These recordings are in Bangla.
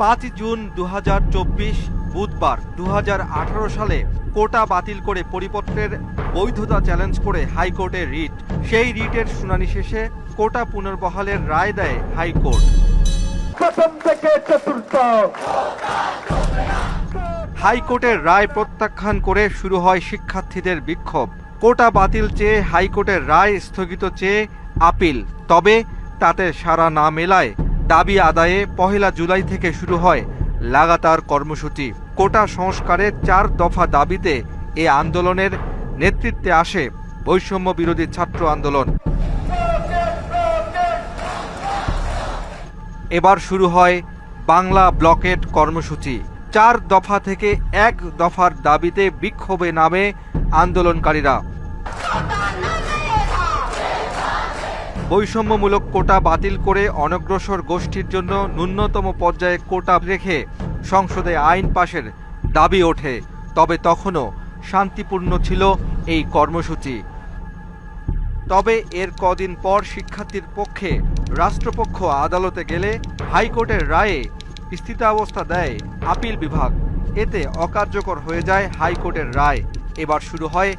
5 জুন 2024 বুধবার 2018 সালে কোটা বাতিল করে পরিপত্রের বৈধতা চ্যালেঞ্জ করে হাইকোর্টে রিট। সেই রিটের শুনানি শেষে কোটা পুনর্বহালের রায় দেয় হাইকোর্ট। প্রথম থেকে চতুর্থ হাইকোর্টের রায় প্রত্যাখ্যান করে শুরু হয় শিক্ষার্থীদের বিক্ষোভ। কোটা বাতিল চেয়ে হাইকোর্টের রায় স্থগিত চেয়ে আপিল, তবে তাতে সাড়া না মেলায় দাবি আদায়ে 1 জুলাই থেকে শুরু হয় লাগাতার কর্মসূচি। কোটা সংস্কারের 4 দফা দাবিতে এ আন্দোলনের নেতৃত্বে আসে বৈষম্য বিরোধী ছাত্র আন্দোলন। এবার শুরু হয় বাংলা ব্লকেট কর্মসূচি। 4 দফা থেকে 1 দফার দাবিতে বিক্ষোভে নামে আন্দোলনকারীরা। বৈষম্যমূলক কোটা বাতিল করে অনগ্রসর গোষ্ঠীর জন্য ন্যূনতম পর্যায়ে কোটা রেখে সংসদে আইন পাশের দাবি ওঠে। তবে তখনও শান্তিপূর্ণ ছিল এই কর্মসূচি। তবে এর কদিন পর শিক্ষার্থীর পক্ষে রাষ্ট্রপক্ষ আদালতে গেলে হাইকোর্টের রায়ে স্থিতাবস্থা দেয় আপিল বিভাগ। এতে অকার্যকর হয়ে যায় হাইকোর্টের রায়। এবার শুরু হয়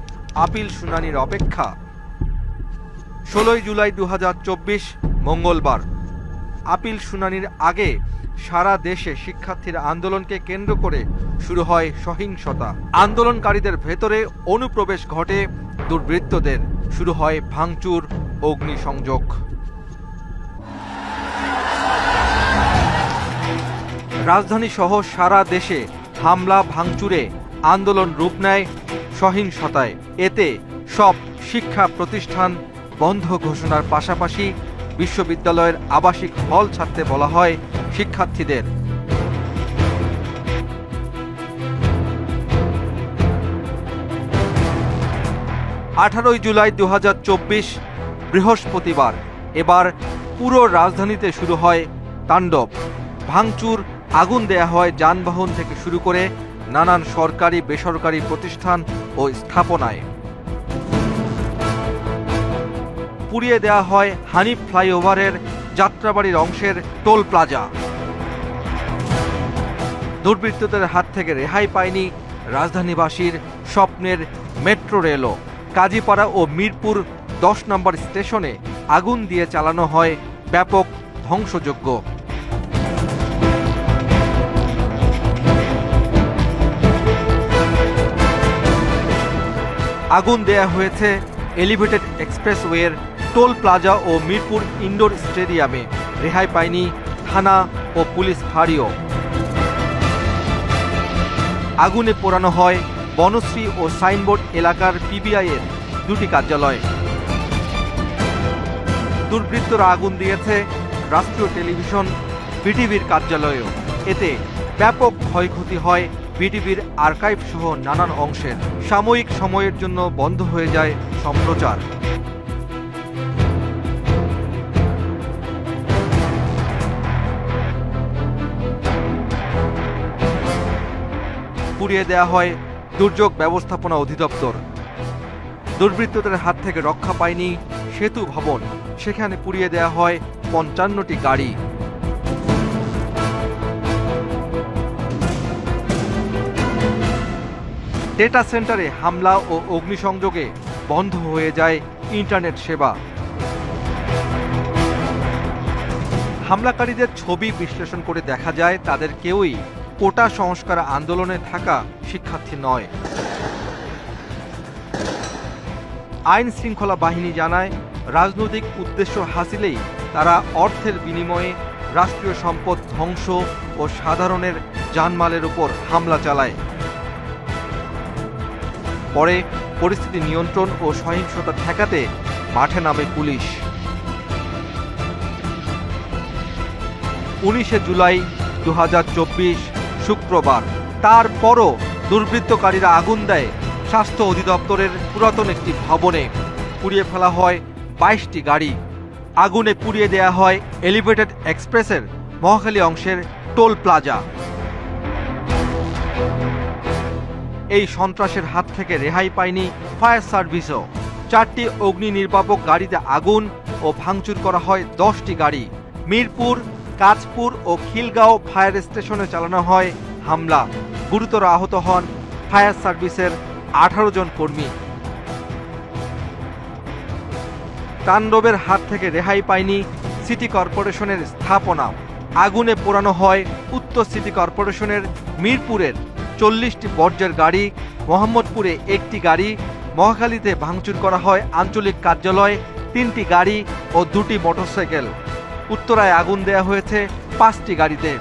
আপিল শুনানির অপেক্ষা। 16 জুলাই 2024 মঙ্গলবার আপিল শুনানির আগে সারা দেশে শিক্ষার্থীর আন্দোলনকে কেন্দ্র করে শুরু হয় সহিংসতা। আন্দোলনকারীদের ভেতরে অনুপ্রবেশ ঘটে দুর্বৃত্তদের। শুরু হয় ভাঙচুর, অগ্নিসংযোগ। রাজধানী সহ সারা দেশে হামলা ভাঙচুরে আন্দোলন রূপ নেয় সহিংসতায়। এতে সব শিক্ষা প্রতিষ্ঠান বন্ধ ঘোষণার পাশাপাশি বিশ্ববিদ্যালয়ের আবাসিক হল ছাড়তে বলা হয় শিক্ষার্থীদের। আঠারোই জুলাই 2024 বৃহস্পতিবার এবার পুরো রাজধানীতে শুরু হয় তাণ্ডব। ভাঙচুর, আগুন দেয়া হয় যানবাহন থেকে শুরু করে নানান সরকারি বেসরকারি প্রতিষ্ঠান ও স্থাপনায়। পুড়িয়ে দেয়া হয় হানিফ ফ্লাইওভারের যাত্রাবাড়ির অংশের টোল প্লাজা। দুর্বৃত্তদের হাত থেকে রেহাই পায়নি রাজধানীবাসীর স্বপ্নের মেট্রো রেলও। কাজীপাড়া ও মিরপুর 10 নম্বর স্টেশনে আগুন দিয়ে চালানো হয় ব্যাপক ধ্বংসযজ্ঞ। আগুন দেয়া হয়েছে এলিভেটেড এক্সপ্রেসওয়ের টোল প্লাজা ও মিরপুর ইনডোর স্টেডিয়ামে। রেহাই পায়নি থানা ও পুলিশ ফাঁড়িও। আগুনে পোড়ানো হয় বনশ্রী ও সাইনবোর্ড এলাকার পিবিআই এর 2টি কার্যালয়। দুর্বৃত্তরা আগুন দিয়েছে রাষ্ট্রীয় টেলিভিশন বিটিভির কার্যালয়েও। এতে ব্যাপক ক্ষয়ক্ষতি হয় বিটিভির আর্কাইভ সহ নানান অংশের। সাময়িক সময়ের জন্য বন্ধ হয়ে যায় সম্প্রচার। পুড়িয়ে দেয়া হয় দুর্যোগ ব্যবস্থাপনা অধিদপ্তর। দুর্বৃত্তদের হাত থেকে রক্ষা পায়নি সেতু ভবন। সেখানে পুড়িয়ে দেয়া হয় 55টি গাড়ি। ডেটা সেন্টারে হামলা ও অগ্নিসংযোগে বন্ধ হয়ে যায় ইন্টারনেট সেবা। হামলাকারীদের ছবি বিশ্লেষণ করে দেখা যায় তাদের কেউই কোটা সংস্কার আন্দোলনে থাকা শিক্ষার্থী নয়। আইন শৃঙ্খলা বাহিনী জানায়, রাজনৈতিক উদ্দেশ্য হাসিলেই তারা অর্থের বিনিময়ে রাষ্ট্রীয় সম্পদ ধ্বংস ও সাধারণের জানমালের উপর হামলা চালায়। পরে পরিস্থিতি নিয়ন্ত্রণ ও সহিংসতা ঠেকাতে মাঠে নামে পুলিশ। 19 জুলাই 2024 শুক্রবার। তারপরও দুর্বৃত্তকারীরা আগুন দেয় স্বাস্থ্য অধিদপ্তরের পুরাতন একটি ভবনে। পুড়িয়ে ফেলা হয় 22টি গাড়ি। আগুনে পুড়িয়ে দেয়া হয় এলিভেটেড এক্সপ্রেসের মহাখালী অংশের টোল প্লাজা। এই সন্ত্রাসের হাত থেকে রেহাই পায়নি ফায়ার সার্ভিসও। 4টি অগ্নি নির্বাপক গাড়িতে আগুন ও ভাঙচুর করা হয় 10টি গাড়ি। মিরপুর কাঁচপুর ও খিলগাঁও ফায়ার স্টেশনে চালানো হয় হামলা। গুরুতর আহত হন ফায়ার সার্ভিসের 18 জন কর্মী। তাণ্ডবের হাত থেকে রেহাই পায়নি সিটি কর্পোরেশনের স্থাপনা। আগুনে পোড়ানো হয় উত্তর সিটি কর্পোরেশনের মিরপুরের 40টি বর্জ্যের গাড়ি, মোহাম্মদপুরে 1টি গাড়ি, মহাখালীতে ভাঙচুর করা হয় আঞ্চলিক কার্যালয়, 3টি গাড়ি ও 2টি মোটরসাইকেল। উত্তরায় আগুন দেয়া হয়েছে 5টি গাড়িতে।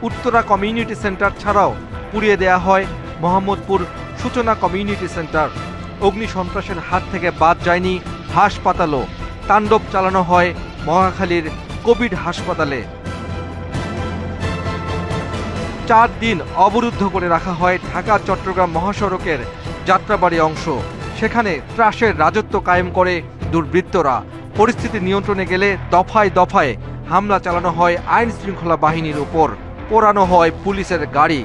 উত্তরা কমিউনিটি সেন্টার ছাড়াও পুড়িয়ে দেয়া হয় মোহাম্মদপুর সূচনা কমিউনিটি সেন্টার। অগ্নিসন্ত্রাসের হাত থেকে বাদ যায়নি হাসপাতালও। তাণ্ডব চালানো হয় মহাখালীর কোভিড হাসপাতালে। 4 দিন অবরুদ্ধ করে রাখা হয় ঢাকা চট্টগ্রাম মহাসড়কের যাত্রাবাড়ি অংশ। সেখানে ত্রাসের রাজত্ব কায়েম করে দুর্বৃত্তরা। পরিস্থিতি নিয়ন্ত্রণে গেলে দফায় দফায় হামলা চালানো হয় আইন শৃঙ্খলা বাহিনীর উপর, পোড়ানো হয় পুলিশের গাড়ি।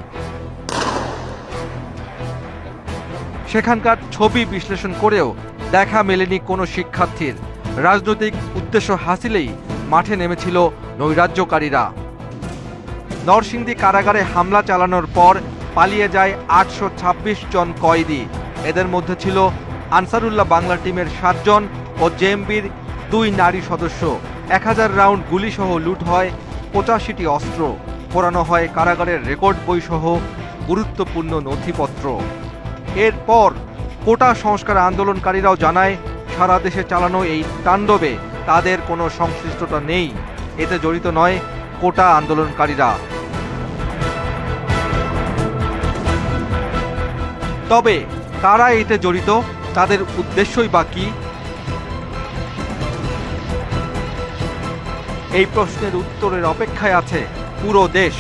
সেখানকার ছবি বিশ্লেষণ করেও দেখা মেলেনি কোনো শিক্ষার্থীর। রাজনৈতিক উদ্দেশ্য হাসিলেই মাঠে নেমেছিল নৈরাজ্যকারীরা। নরসিংদী কারাগারে হামলা চালানোর পর পালিয়ে যায় 826 জন কয়েদি। এদের মধ্যে ছিল আনসারুল্লাহ বাংলা টিমের 7 জন ও জেএমবির 2 নারী সদস্য। 1000 রাউন্ড গুলিসহ লুট হয় 85টি অস্ত্র। পোড়ানো হয় কারাগারের রেকর্ড বইসহ গুরুত্বপূর্ণ নথিপত্র। এরপর কোটা সংস্কার আন্দোলনকারীরাও জানায় সারা দেশে চালানো এই তাণ্ডবে তাদের কোনো সংশ্লিষ্টতা নেই। এতে জড়িত নয় কোটা আন্দোলনকারীরা। তবে কারা এতে জড়িত, তাদের উদ্দেশ্যই বা কি? এই প্রশ্নের উত্তরের অপেক্ষায় আছে পুরো দেশ।